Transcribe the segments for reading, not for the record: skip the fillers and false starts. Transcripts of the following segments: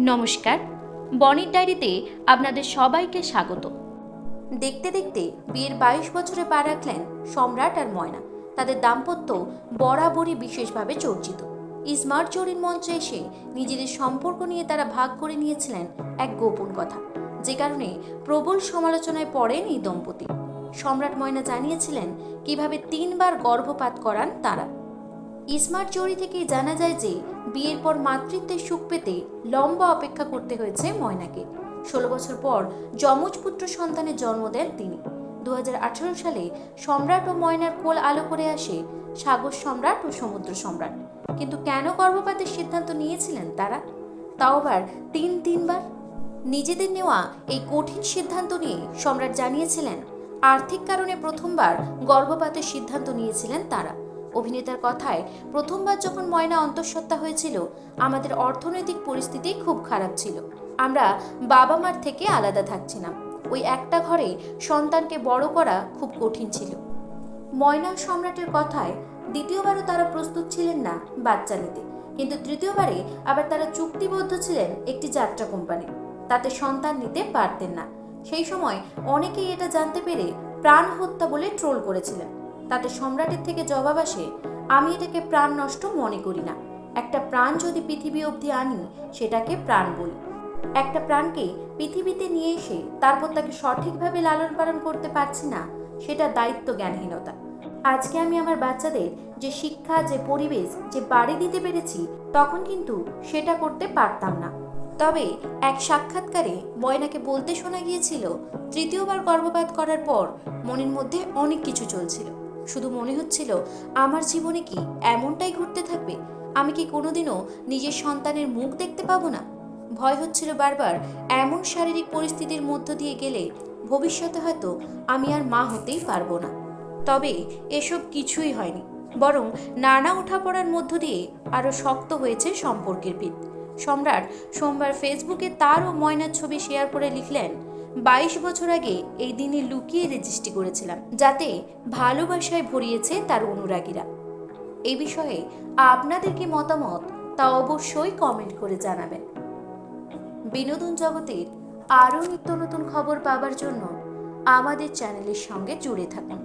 নমস্কার, বনির ডায়েরিতে আপনাদের সবাইকে স্বাগত। দেখতে দেখতে বিয়ের 22 বছরে পা রাখলেন সম্রাট আর ময়না। তাদের দাম্পত্য বরাবরই বিশেষভাবে চর্চিত। স্মার্ট জরির মঞ্চে এসে নিজেদের সম্পর্ক নিয়ে তারা ভাগ করে নিয়েছিলেন এক গোপন কথা, যে কারণে প্রবল সমালোচনায় পড়েন এই দম্পতি। সম্রাট ময়না জানিয়েছিলেন কিভাবে 3বার গর্ভপাত করান তারা। স্মার্ট জরি থেকেই জানা যায় যে বিয়ের পর মাতৃত্বের সুখ পেতে লম্বা অপেক্ষা করতে হয়েছে ময়নাকে। 16 বছর পর যমজ পুত্র সন্তানের জন্ম দেন তিনি। 2018 সালে সম্রাট ও ময়নার কোল আলো করে আসে সাগর সম্রাট ও সমুদ্র সম্রাট। কিন্তু কেন গর্ভপাতের সিদ্ধান্ত নিয়েছিলেন তারা, তাও আবার তিনবার? নিজেদের নেওয়া এই কঠিন সিদ্ধান্ত নিয়ে সম্রাট জানিয়েছিলেন আর্থিক কারণে প্রথমবার গর্ভপাতের সিদ্ধান্ত নিয়েছিলেন তারা। অভিনেতার কথায়, প্রথমবার যখন ময়না অন্তঃসত্ত্বা হয়েছিল, আমাদের অর্থনৈতিক পরিস্থিতি খুব খারাপ ছিল। আমরা বাবা মার থেকে আলাদা থাকছিলাম। ওই একটা ঘরে সন্তানকে বড় করা খুব কঠিন ছিল। ময়না সম্রাটের কথায়, দ্বিতীয়বারও তারা প্রস্তুত ছিলেন না বাচ্চা নিতে, কিন্তু তৃতীয়বারে আবার তারা চুক্তিবদ্ধ ছিলেন একটি যাত্রা কোম্পানি। তাতে সন্তান নিতে পারতেন না। সেই সময় অনেকেই এটা জানতে পেরে প্রাণ হত্যা বলে ট্রোল করেছিলেন। তাতে সম্রাটের থেকে জবাব আসে, আমি এটাকে প্রাণ নষ্ট মনে করি না। একটা প্রাণ যদি পৃথিবী অবধি আনি, সেটাকে প্রাণ বলি। একটা প্রাণকে পৃথিবীতে নিয়ে এসে তারপর তাকে সঠিকভাবে লালন পালন করতে পারছি না, সেটা দায়িত্ব জ্ঞানহীনতা। আজকে আমি আমার বাচ্চাদের যে শিক্ষা, যে পরিবেশ, যে বাড়ি দিতে পেরেছি, তখন কিন্তু সেটা করতে পারতাম না। তবে এক সাক্ষাৎকারে ময়নাকে বলতে শোনা গিয়েছিল, তৃতীয়বার গর্ভপাত করার পর মনের মধ্যে অনেক কিছু চলছিল। শুধু মনে হচ্ছিল, আমার জীবনে কি এমনটাই ঘটতে থাকবে? আমি কি কোনোদিনও নিজের সন্তানের মুখ দেখতে পাবো না? ভয় হচ্ছিল বারবার, এমন শারীরিক পরিস্থিতির মধ্য দিয়ে গেলে ভবিষ্যতে হয়তো আমি আর মা হতেই পারবো না। তবে এসব কিছুই হয়নি, বরং নানা ওঠাপড়ার মধ্য দিয়ে আরও শক্ত হয়েছে সম্পর্কের ভিত। সম্রাট সোমবার ফেসবুকে তার ও ময়নার ছবি শেয়ার করে লিখলেন, 22 বছর আগে এই দিনে লুকিয়ে রেজিস্ট্রি করেছিলাম, যাতে ভালোবাসায় ভরিয়েছে তার অনুরাগীরা। এই বিষয়ে আপনাদের কি মতামত, তা অবশ্যই কমেন্ট করে জানাবেন। বিনোদন জগতের আরও নিত্য নতুন খবর পাবার জন্য আমাদের চ্যানেলের সঙ্গে জুড়ে থাকুন।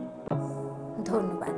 ধন্যবাদ।